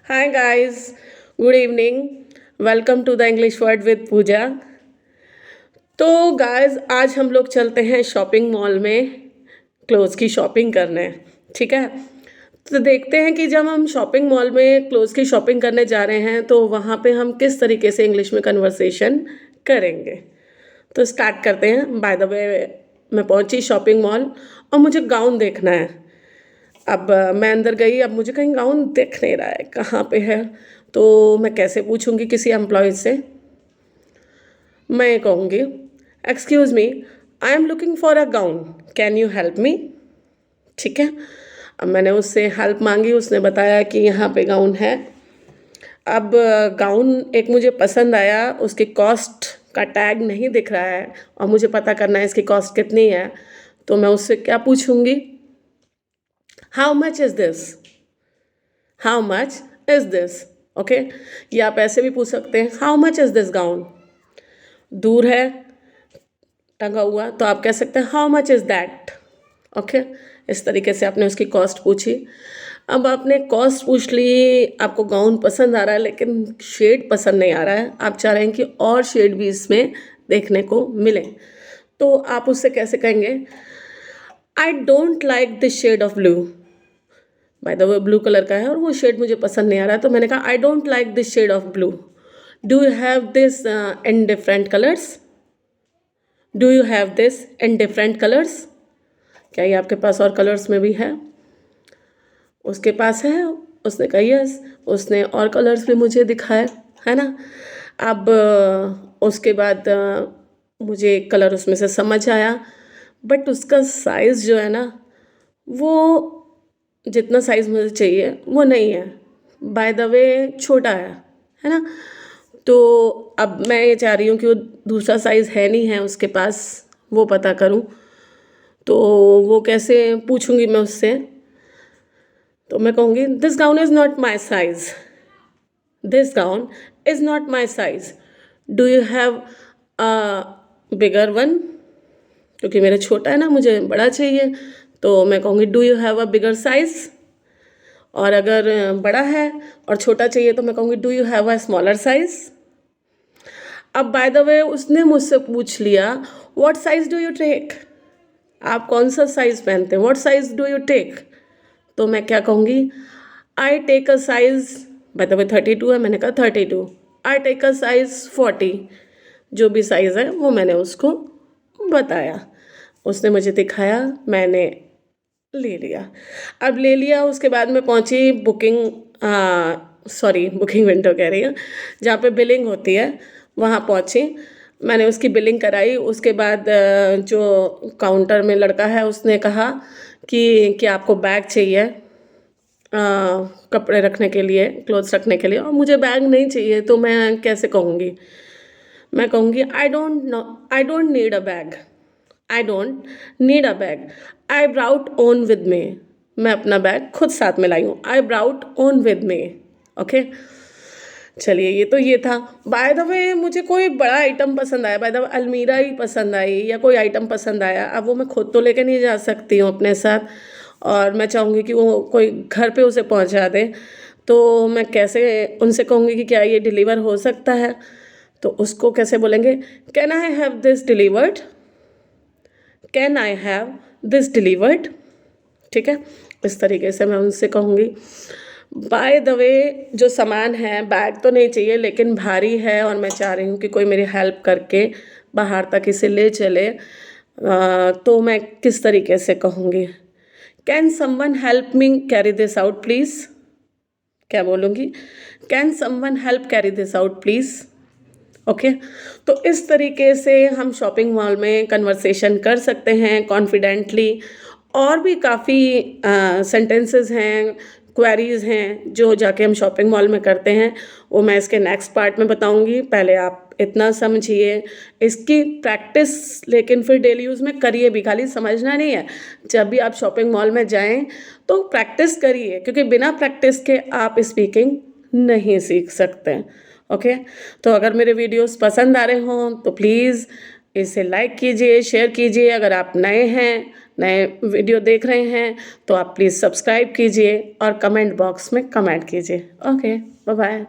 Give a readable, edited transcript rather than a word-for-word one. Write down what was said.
Hi guys, good evening. Welcome to the English Word with पूजा. तो guys आज हम लोग चलते हैं शॉपिंग मॉल में क्लोथ्स की शॉपिंग करने. ठीक है. तो देखते हैं कि जब हम शॉपिंग मॉल में क्लोथ्स की शॉपिंग करने जा रहे हैं तो वहाँ पे हम किस तरीके से इंग्लिश में कन्वर्सेशन करेंगे. तो स्टार्ट करते हैं. बाय द वे मैं पहुँची शॉपिंग मॉल और मुझे गाउन देखना है. अब मैं अंदर गई. अब मुझे कहीं गाउन दिख नहीं रहा है कहाँ पे है. तो मैं कैसे पूछूंगी किसी एम्प्लॉय से. मैं कहूँगी excuse me, I am looking for a gown, can you help me. ठीक है. अब मैंने उससे हेल्प मांगी. उसने बताया कि यहाँ पे गाउन है. अब गाउन एक मुझे पसंद आया. उसकी कॉस्ट का टैग नहीं दिख रहा है और मुझे पता करना है इसकी कॉस्ट कितनी है. तो मैं उससे क्या पूछूंगी. How much is this. How much is this. Okay. या आप ऐसे भी पूछ सकते हैं how much is this gown. दूर है टंगा हुआ तो आप कह सकते हैं how much is that. Okay. इस तरीके से आपने उसकी कॉस्ट पूछी. अब आपने कॉस्ट पूछ ली. आपको गाउन पसंद आ रहा है लेकिन शेड पसंद नहीं आ रहा है. आप चाह रहे हैं कि और शेड भी इसमें देखने को मिले. तो आप उससे कैसे कहेंगे. I don't like this shade of blue. By the way blue colour का है और वो शेड मुझे पसंद नहीं आ रहा है. तो मैंने कहा I don't like this shade of blue. Do you have this in different colours. Do you have this in different colours. क्या ये आपके पास और कलर्स में भी है. उसके पास है. उसने कहा यस. उसने और कलर्स भी मुझे दिखाए. है ना. अब उसके बाद मुझे एक कलर उसमें से समझ आया. बट उसका साइज़ जो है ना वो जितना साइज़ मुझे चाहिए वो नहीं है. बाय द वे छोटा है ना. तो अब मैं ये चाह रही हूँ कि वो दूसरा साइज़ है नहीं है उसके पास. वो पता करूँ. तो वो कैसे पूछूंगी मैं उससे. तो मैं कहूँगी this gown is not my size. This gown is not my size. Do you have a bigger one. क्योंकि मेरा छोटा है ना मुझे बड़ा चाहिए. तो मैं कहूँगी do you have a bigger size. और अगर बड़ा है और छोटा चाहिए तो मैं कहूँगी do you have a smaller size. अब बाय द वे उसने मुझसे पूछ लिया what size do you take. आप कौन सा साइज़ पहनते हैं. What size do you take. तो मैं क्या कहूँगी I take a size. By the way 32 है. मैंने कहा 32. I take a size 40. जो भी साइज़ है वो मैंने उसको बताया. उसने मुझे दिखाया. मैंने ले लिया. अब ले लिया. उसके बाद मैं पहुंची बुकिंग सॉरी बुकिंग विंडो कह रही हूँ जहाँ पे बिलिंग होती है वहाँ पहुंची. मैंने उसकी बिलिंग कराई. उसके बाद जो काउंटर में लड़का है उसने कहा कि क्या आपको बैग चाहिए कपड़े रखने के लिए क्लोथ्स रखने के लिए. और मुझे बैग नहीं चाहिए. तो मैं कैसे कहूँगी. मैं कहूँगी I don't need a bag. I don't need a bag. I brought one with me. मैं अपना बैग खुद साथ में लाई हूँ. I brought one with me. Okay. चलिए ये था. बाय द वे मुझे कोई बड़ा आइटम पसंद आया. बाय द वे अलमीरा ही पसंद आई या कोई आइटम पसंद आया. अब वो मैं खुद तो लेके नहीं जा सकती हूँ अपने साथ. और मैं चाहूँगी कि वो कोई घर पे उसे पहुँचा दे. तो मैं कैसे उनसे कहूँगी कि क्या ये डिलीवर हो सकता है. तो उसको कैसे बोलेंगे. Can I have this delivered. Can I have this delivered. ठीक है. इस तरीके से मैं उनसे कहूँगी. बाय द वे जो सामान है बैग तो नहीं चाहिए लेकिन भारी है और मैं चाह रही हूँ कि कोई मेरी हेल्प करके बाहर तक इसे ले चले. तो मैं किस तरीके से कहूँगी. Can someone help me carry this out please. क्या बोलूँगी. Can someone help carry this out please. Okay. तो इस तरीके से हम शॉपिंग मॉल में कन्वर्सेशन कर सकते हैं कॉन्फिडेंटली. और भी काफ़ी सेंटेंसेस हैं क्वेरीज़ हैं जो जाके हम शॉपिंग मॉल में करते हैं. वो मैं इसके नेक्स्ट पार्ट में बताऊंगी. पहले आप इतना समझिए इसकी प्रैक्टिस. लेकिन फिर डेली यूज़ में करिए भी. खाली समझना नहीं है. जब भी आप शॉपिंग मॉल में जाएं तो प्रैक्टिस करिए क्योंकि बिना प्रैक्टिस के आप स्पीकिंग नहीं सीख सकते. ओके. तो अगर मेरे वीडियोस पसंद आ रहे हों तो प्लीज़ इसे लाइक कीजिए, शेयर कीजिए। अगर आप नए हैं, नए वीडियो देख रहे हैं तो आप प्लीज़ सब्सक्राइब कीजिए और कमेंट बॉक्स में कमेंट कीजिए। Okay, bye bye.